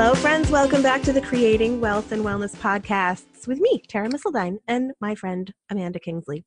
Hello, friends. Welcome back to the Creating Wealth and Wellness podcasts with me, Tara Misseldine, and my friend, Amanda Kingsley.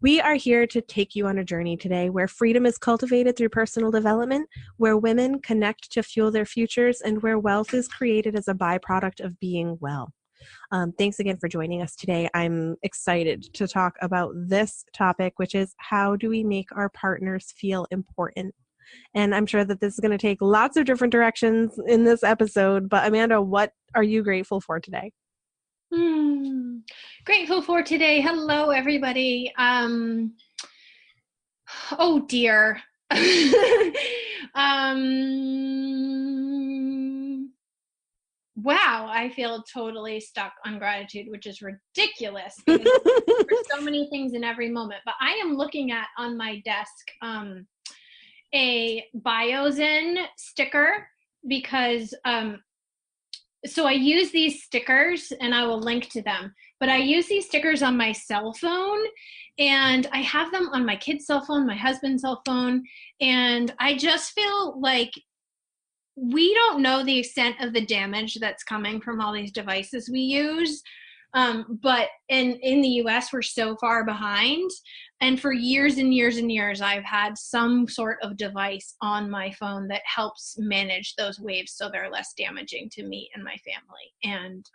We are here to take you on a journey today where freedom is cultivated through personal development, where women connect to fuel their futures, and where wealth is created as a byproduct of being well. Thanks again for joining us today. I'm excited to talk about this topic, which is how do we make our partners feel important? And I'm sure that this is going to take lots of different directions in this episode. But Amanda, what are you grateful for today? Grateful for today. Hello, everybody. Oh dear. Wow, I feel totally stuck on gratitude, which is ridiculous because there's so many things in every moment. But I am looking at on my desk a Biozen sticker because so I use these stickers and I will link to them, but I use these stickers on my cell phone and I have them on my kid's cell phone, my husband's cell phone. And I just feel like we don't know the extent of the damage that's coming from all these devices we use. But in the US, we're so far behind. And for years and years and years, I've had some sort of device on my phone that helps manage those waves so they're less damaging to me and my family. And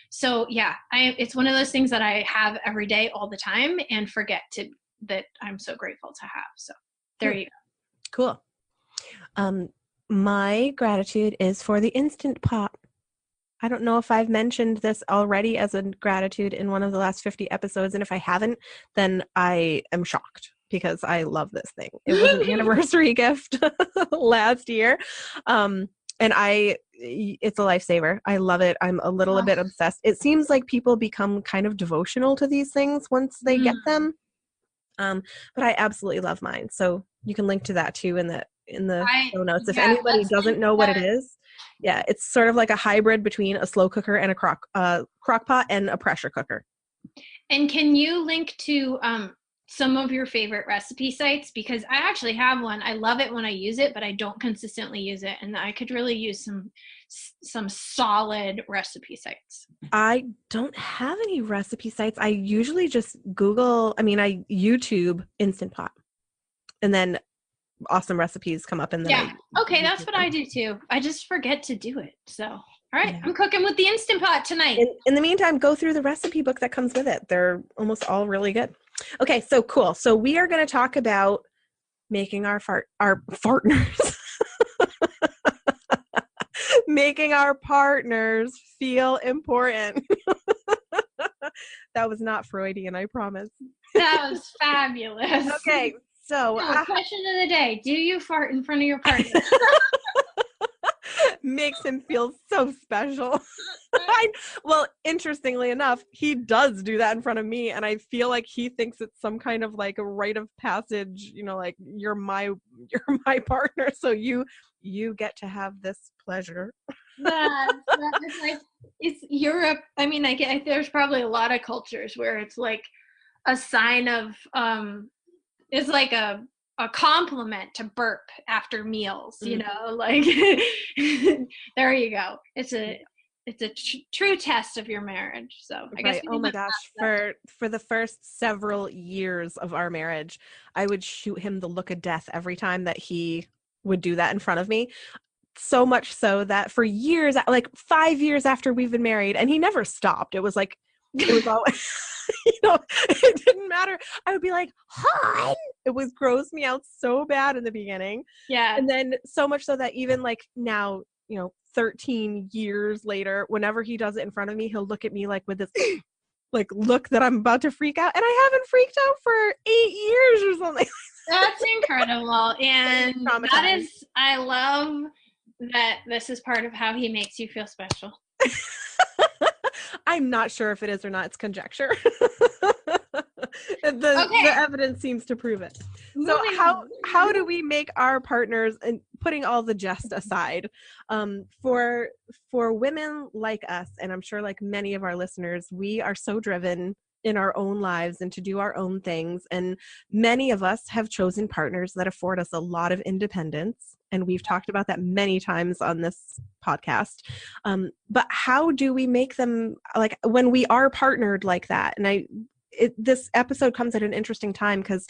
so, yeah, it's one of those things that I have every day all the time and forget that I'm so grateful to have. So there you go. Cool. My gratitude is for the Instant Pot. I don't know if I've mentioned this already as a gratitude in one of the last 50 episodes. And if I haven't, then I am shocked because I love this thing. It was an anniversary gift last year. And it's a lifesaver. I love it. I'm a little bit obsessed. It seems like people become kind of devotional to these things once they get them. But I absolutely love mine. So you can link to that too in the show notes. If anybody doesn't know what it is, yeah, it's sort of like a hybrid between a slow cooker and a crock pot and a pressure cooker. And can you link to some of your favorite recipe sites? Because I actually have one. I love it when I use it, but I don't consistently use it. And I could really use some solid recipe sites. I don't have any recipe sites. I usually just I YouTube Instant Pot. And then awesome recipes come up in there. Yeah. Okay, that's what I do too. I just forget to do it. So, all right, I'm cooking with the Instant Pot tonight. In the meantime, go through the recipe book that comes with it. They're almost all really good. Okay, so cool. So we are going to talk about making our partners making our partners feel important. That was not Freudian, I promise. That was fabulous. Okay. So, question of the day: do you fart in front of your partner? Makes him feel so special. Well, interestingly enough, he does do that in front of me, and I feel like he thinks it's some kind of like a rite of passage. Like you're my partner, so you get to have this pleasure. That is like, it's Europe. I mean, there's probably a lot of cultures where it's like a sign of it's like a compliment to burp after meals, like there you go. It's a true test of your marriage. So I guess oh my gosh, for the first several years of our marriage, I would shoot him the look of death every time that he would do that in front of me. So much so that for years, like 5 years after we've been married, and he never stopped. It was always, it didn't matter. I would be like, hi. It was gross me out so bad in the beginning. Yeah. And then so much so that even like now, 13 years later, whenever he does it in front of me, he'll look at me like with this like look that I'm about to freak out. And I haven't freaked out for 8 years or something. That's incredible. And I love that this is part of how he makes you feel special. I'm not sure if it is or not. It's conjecture. The evidence seems to prove it. So how do we make our partners, and putting all the jest aside, for women like us, and I'm sure like many of our listeners, we are so driven in our own lives and to do our own things. And many of us have chosen partners that afford us a lot of independence And we've talked about that many times on this podcast. But how do we make them, like, when we are partnered like that? And this episode comes at an interesting time because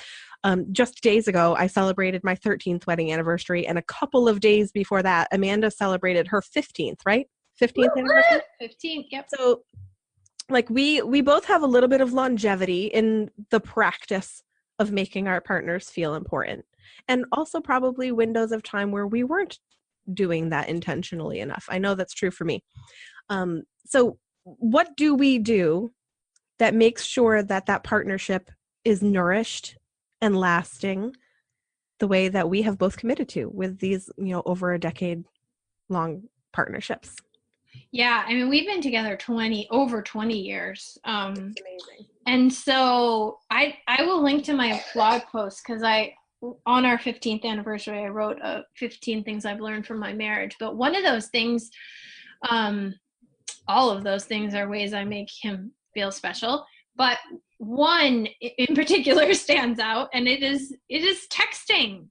just days ago, I celebrated my 13th wedding anniversary. And a couple of days before that, Amanda celebrated her 15th, right? 15th anniversary? 15th, yep. So like we both have a little bit of longevity in the practice of making our partners feel important. And also probably windows of time where we weren't doing that intentionally enough. I know that's true for me. So what do we do that makes sure that that partnership is nourished and lasting the way that we have both committed to with these, over a decade long partnerships? Yeah, I mean, we've been together over 20 years. That's amazing. And so I will link to my blog post because on our 15th anniversary, I wrote 15 things I've learned from my marriage. But one of those things, all of those things are ways I make him feel special. But one in particular stands out, and it is texting.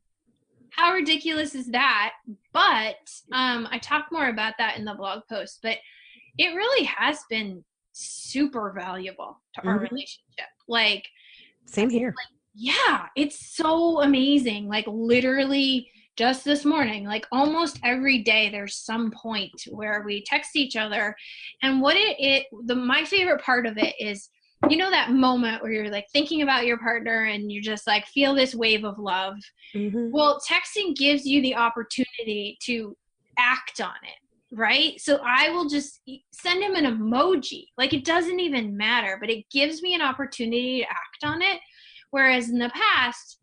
How ridiculous is that? But I talk more about that in the blog post, but it really has been super valuable to our relationship. Like, same here. Like, yeah, it's so amazing. Like, literally just this morning, like almost every day there's some point where we text each other. And my favorite part of it is, that moment where you're like thinking about your partner and you just like feel this wave of love. Mm-hmm. Well, texting gives you the opportunity to act on it, right? So I will just send him an emoji. Like, it doesn't even matter, but it gives me an opportunity to act on it. Whereas in the past,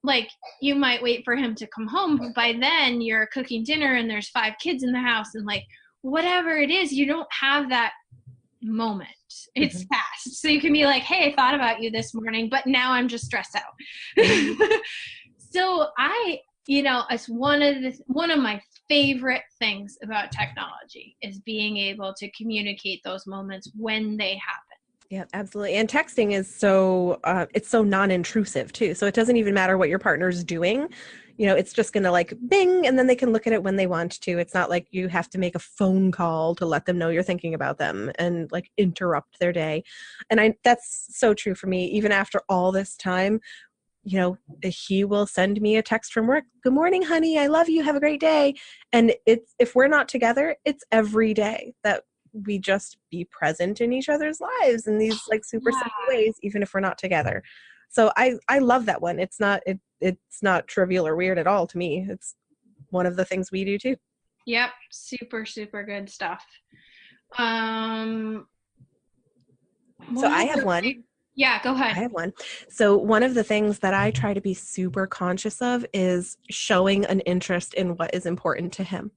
like, you might wait for him to come home, but by then you're cooking dinner and there's 5 kids in the house, and like whatever it is, you don't have that moment. It's past. So you can be like, hey, I thought about you this morning, but now I'm just stressed out. So it's one of my favorite things about technology is being able to communicate those moments when they happen. Yeah, absolutely. And texting is so non-intrusive too. So it doesn't even matter what your partner's doing. It's just going to like bing, and then they can look at it when they want to. It's not like you have to make a phone call to let them know you're thinking about them and like interrupt their day. And that's so true for me. Even after all this time, he will send me a text from work. Good morning, honey. I love you. Have a great day. And if we're not together, it's every day that we just be present in each other's lives in these like super simple ways, even if we're not together. So I love that one. It's not trivial or weird at all to me. It's one of the things we do too. Yep. Super, super good stuff. So I have one. Yeah, go ahead. I have one. So one of the things that I try to be super conscious of is showing an interest in what is important to him.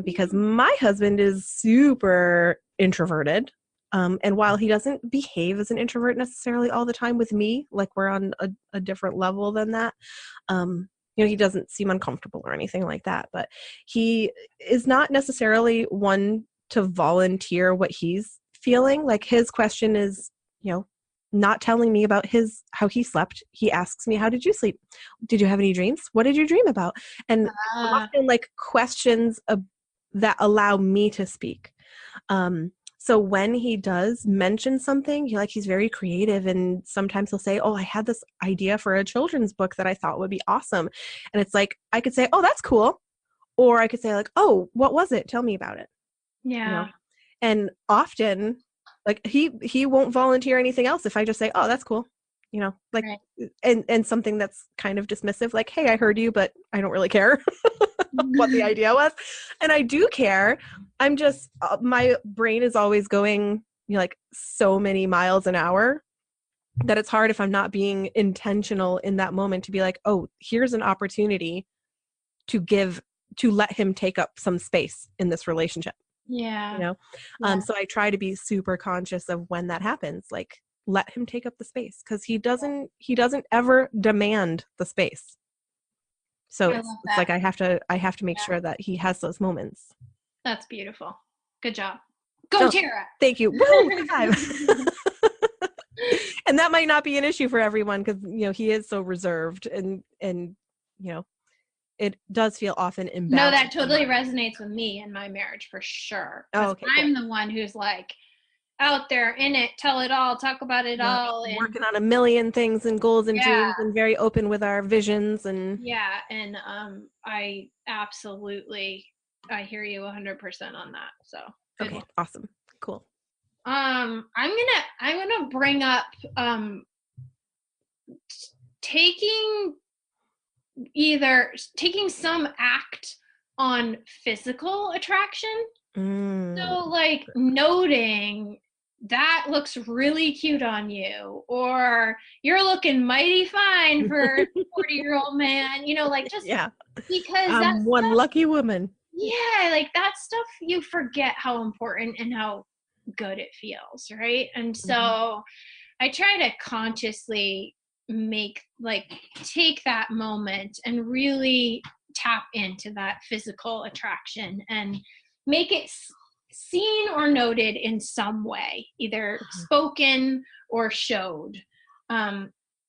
Because my husband is super introverted. And while he doesn't behave as an introvert necessarily all the time with me, like we're on a different level than that, he doesn't seem uncomfortable or anything like that. But he is not necessarily one to volunteer what he's feeling. Like, his question is, not telling me about how he slept. He asks me, how did you sleep? Did you have any dreams? What did you dream about? And often like questions that allow me to speak. So when he does mention something, he's very creative, and sometimes he'll say, oh, I had this idea for a children's book that I thought would be awesome. And it's like, I could say, oh, that's cool. Or I could say like, oh, what was it? Tell me about it. Yeah. And often like he won't volunteer anything else if I just say, oh, that's cool. Like, right. and something that's kind of dismissive, like, hey, I heard you, but I don't really care what the idea was. And I do care. I'm just, my brain is always going, like so many miles an hour that it's hard if I'm not being intentional in that moment to be like, oh, here's an opportunity to let him take up some space in this relationship. Yeah. So I try to be super conscious of when that happens, like, let him take up the space, because he doesn't ever demand the space. So it's like I have to make sure that he has those moments. That's beautiful. Good job. Go, Tara. Thank you. Woo, and that might not be an issue for everyone, because he is so reserved and it does feel often No, imbalanced. that totally resonates with me in my marriage for sure. Oh, Because okay, I'm cool. the one who's like out there in it, tell it all, talk about it Yeah, all. And working on a million things and goals and yeah, dreams and very open with our visions and yeah. And I absolutely, I hear you 100% on that. So good okay, one. awesome. Cool. I'm gonna bring up taking taking some act on physical attraction. Mm. So like noting that looks really cute on you, or you're looking mighty fine for a 40-year-old man, like just Yeah. because that I'm one stuff, lucky woman. yeah, like that stuff, you forget how important and how good it feels, right? And Mhm. so I try to consciously take that moment and really tap into that physical attraction and make it seen or noted in some way, either spoken or showed.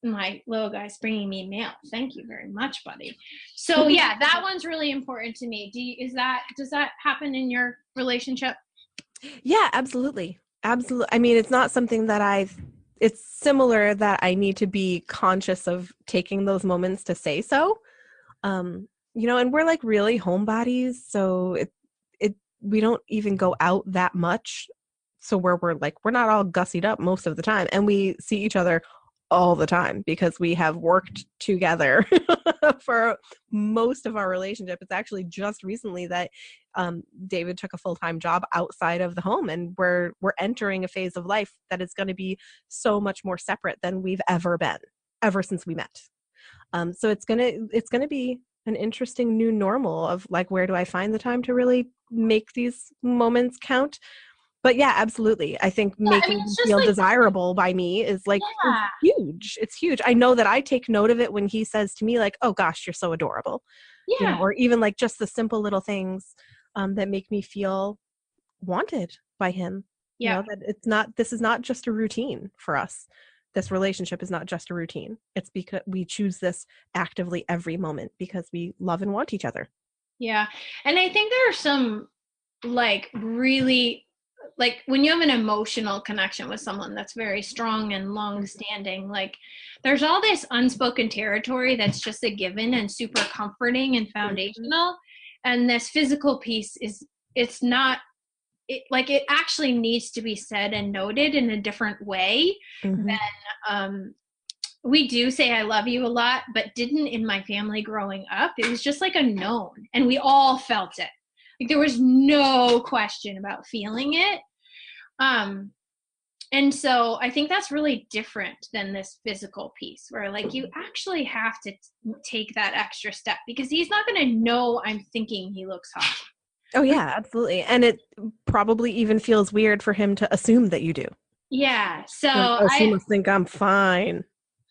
My little guy's bringing me mail. Thank you very much, buddy. So yeah, that one's really important to me. Does that happen in your relationship? Yeah, absolutely. Absolutely. I mean, it's not something that it's similar that I need to be conscious of taking those moments to say so. And we're like really homebodies, so we don't even go out that much. So we're not all gussied up most of the time, and we see each other all the time because we have worked together for most of our relationship. It's actually just recently that David took a full-time job outside of the home, and we're entering a phase of life that is going to be so much more separate than we've ever been ever since we met. So it's gonna be an interesting new normal of like, where do I find the time to really make these moments count? But yeah, absolutely. I think Yeah, I mean, making it's them just feel like, desirable by me is yeah, huge. It's huge. I know that I take note of it when he says to me like, "Oh gosh, you're so adorable," yeah, or even like just the simple little things that make me feel wanted by him. yeah. That this is not just a routine for us. This relationship is not just a routine. It's because we choose this actively every moment because we love and want each other. Yeah. And I think there are some like really like when you have an emotional connection with someone that's very strong and long standing, like there's all this unspoken territory that's just a given and super comforting and Mhm. foundational. And this physical piece it's not it actually needs to be said and noted in a different way Mhm. than we do say I love you a lot, but didn't in my family growing up. It was just like a known, and we all felt it. Like there was no question about feeling it. Um, and so I think that's really different than this physical piece where like you actually have to take that extra step because he's not going to know I'm thinking he looks hot. Oh yeah, absolutely. And it probably even feels weird for him to assume that you do. Yeah. So You're like, oh, she must think I'm fine.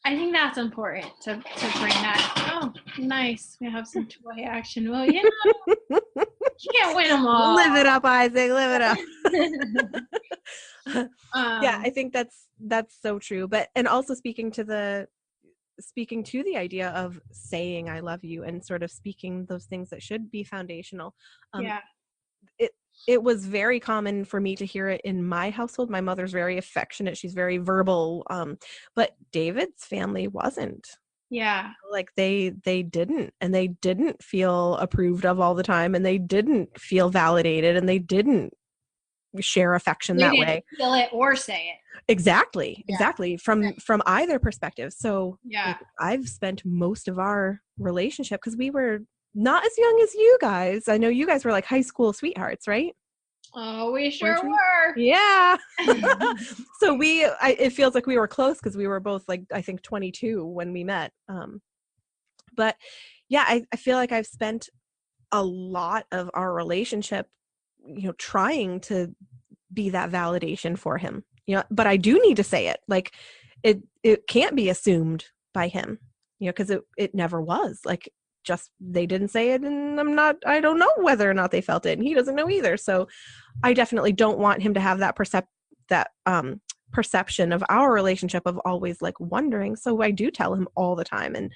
I think that's important to bring that. Oh, nice. We have some toy action. Well, you can't win them all. Live it up, Isaac. Live it up. Yeah, I um, think that's so true. But and also speaking to the idea of saying I love you and sort of speaking those things that should be foundational. Um, yeah, it it was very common for me to hear it in my household. My mother's very affectionate. She's very verbal. But David's family wasn't. yeah. Like they didn't, and they didn't feel approved of all the time, and they didn't feel validated, and they didn't share affection They that didn't way. feel it or say it. Exactly, Yeah, exactly. From either perspective. So yeah. like I've spent most of our relationship because we were not as young as you guys. I know you guys were like high school sweethearts, right? Oh, we Weren't sure we? were. Yeah. So it feels like we were close because we were both like I think 22 when we met. But yeah, I feel like I've spent a lot of our relationship, trying to be that validation for him. But I do need to say it. Like it can't be assumed by him, because it never was. Like just they didn't say it, and I don't know whether or not they felt it, and he doesn't know either. So I definitely don't want him to have that perception of our relationship of always like wondering. So I do tell him all the time, and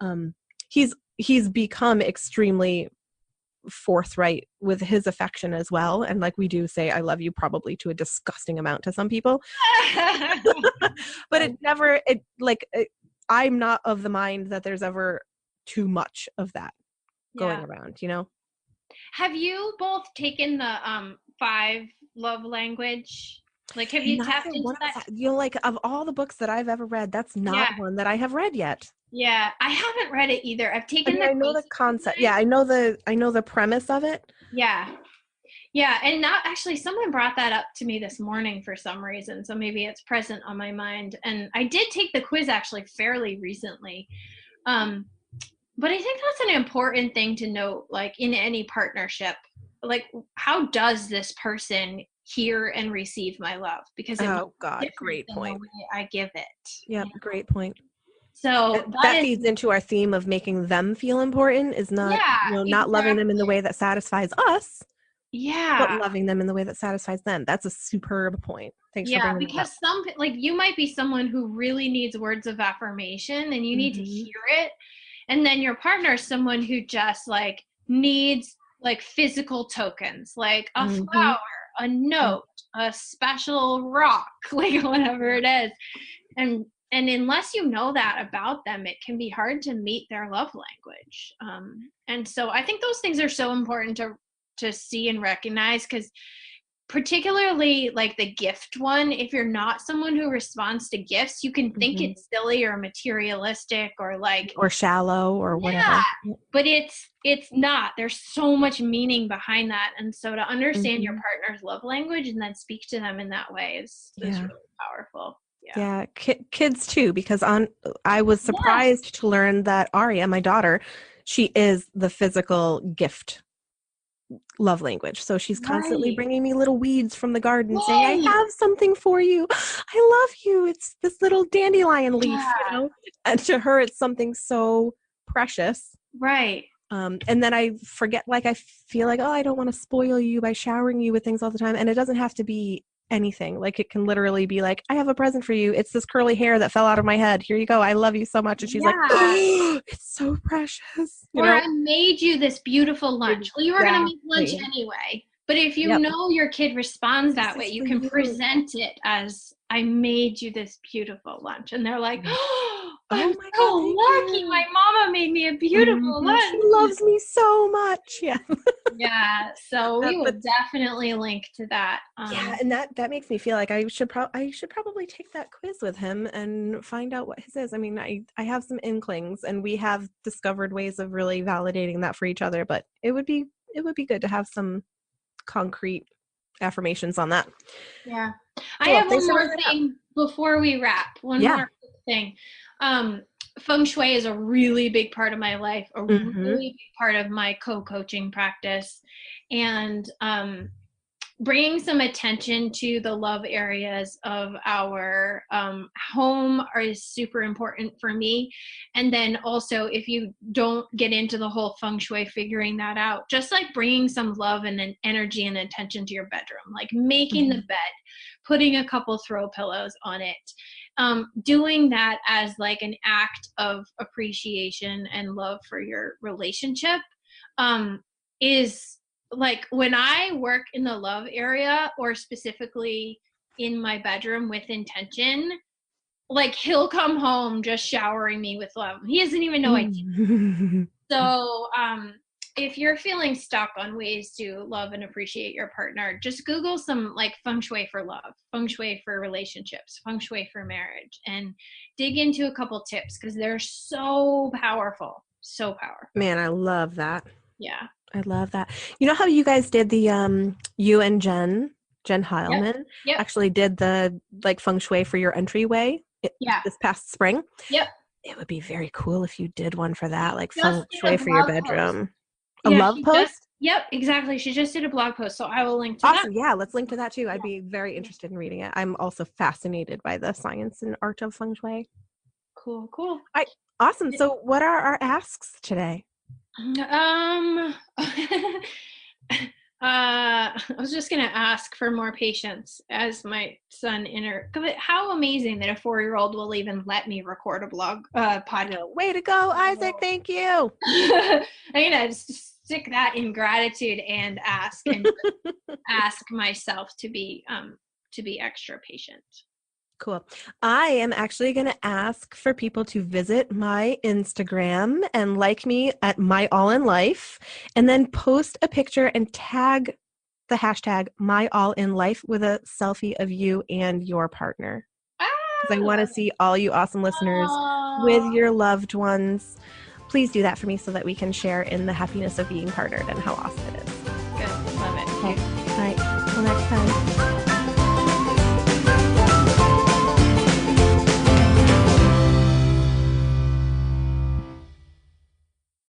um he's he's become extremely forthright with his affection as well. And like we do say, I love you probably to a disgusting amount to some people, but I'm not of the mind that there's ever too much of that going around, you know? Have you both taken the 5 love language? Like, have you tapped Neither into one of that? us, you know, like of all the books that I've ever read, that's not Yeah. one that I have read yet. Yeah. I haven't read it either. I've I taken mean, the I know the basic concept. one. Yeah, I know the premise of it. Yeah. Yeah. And not actually, someone brought that up to me this morning for some reason. So maybe it's present on my mind. And I did take the quiz actually fairly recently. But I think that's an important thing to note, like in any partnership. Like, how does this person hear and receive my love? Because it might Oh be God, different great than the point. way I give it. Yep, You know? great point. So that That is, feeds into our theme of making them feel important is not, yeah, you know, not loving them in the exactly. way that satisfies us, but Yeah. loving them in the way that satisfies them. That's a superb point. Thanks for Yeah, bringing that up. because like you might be someone who really needs words of affirmation and you need to Mm-hmm. hear it. And then your partner is someone who just like needs like physical tokens, like a Mm-hmm. flower, a Yeah. note, a special rock, like whatever it is. And unless you know that about them, it can be hard to meet their love language. And so I think those things are so important to see and recognize, because particularly like the gift one, if you're not someone who responds to gifts, you can think Mm-hmm. it's silly or materialistic or like, Or shallow or yeah, whatever. but it's not. There's so much meaning behind that. And so to understand your Mm-hmm. partner's love language and then speak to them in that way is Yeah. really powerful. Yeah. Yeah, kids too, because I was Yes. surprised to learn that Aria, my daughter, she is the physical gift love language. So she's constantly Right. bringing me little weeds from the garden saying, I Right. have something for you. I love you. It's this little dandelion leaf, you Yeah. know? And to her, it's something so precious. Right. And then I forget, like, I feel like, oh, I don't want to spoil you by showering you with things all the time. And it doesn't have to be anything. Like, it can literally be like, I have a present for you. It's this curly hair that fell out of my head. Here you go. I love you so much. And she's like, Yeah. oh, it's so precious, you Or know? I made you this beautiful lunch. Well, you were going to make lunch Exactly. anyway. But if you Yep. know your kid responds This that way, is you for can you. present it as, I made you this beautiful lunch. And they're like, Yeah. oh, I'm Oh my God, so thank lucky. My you. mama made me a beautiful She lunch. loves me so much. Yeah. Yeah. So we But will definitely link to that. yeah, and that makes me feel like I should probably take that quiz with him and find out what his is. I mean, I have some inklings and we have discovered ways of really validating that for each other, but it would be good to have some concrete affirmations on that. Yeah. I Cool. have one Thanks for more bringing that up. thing before we wrap. One Yeah. more quick thing. Feng Shui is a really big part of my life, a Mm-hmm. really big part of my co-coaching practice. And bringing some attention to the love areas of our home is super important for me. And then also, if you don't get into the whole feng shui, figuring that out, just like bringing some love and an energy and attention to your bedroom, like making Mm-hmm. the bed, putting a couple throw pillows on it, doing that as like an act of appreciation and love for your relationship, is like when I work in the love area, or specifically in my bedroom with intention, like he'll come home just showering me with love. He doesn't even know I did. Mm-hmm. So if you're feeling stuck on ways to love and appreciate your partner, just Google some like feng shui for love, feng shui for relationships, feng shui for marriage, and dig into a couple tips because they're so powerful. So powerful. Man, I love that. Yeah. I love that. You know how you guys did the you and Jen Yep. Heilman Yep. actually did the like feng shui for your entryway Yeah. this past spring? Yep. It would be very cool if you did one for that, like Just feng did shui a for your blog post. bedroom. A Yeah, love she just, post? yep, exactly. She just did a blog post, so I will link to that. Awesome. Yeah, let's link to that too. I'd Yeah. be very interested in reading it. I'm also fascinated by the science and art of feng shui. Cool, cool. I Awesome. So what are our asks today? Um, I was just gonna ask for more patience as my son how amazing that a 4-year-old will even let me record a blog I podcast. know. Way to go, Isaac. Thank you. I'm gonna just stick that in gratitude and ask myself to be extra patient. Cool. I am actually going to ask for people to visit my Instagram and like me at my all in life, and then post a picture and tag the hashtag my all in life with a selfie of you and your partner. Because I want to see all you awesome listeners with Oh, your loved ones. Please do that for me so that we can share in the happiness of being partnered and how awesome it is. good. Love Okay. it. All right. Till next time.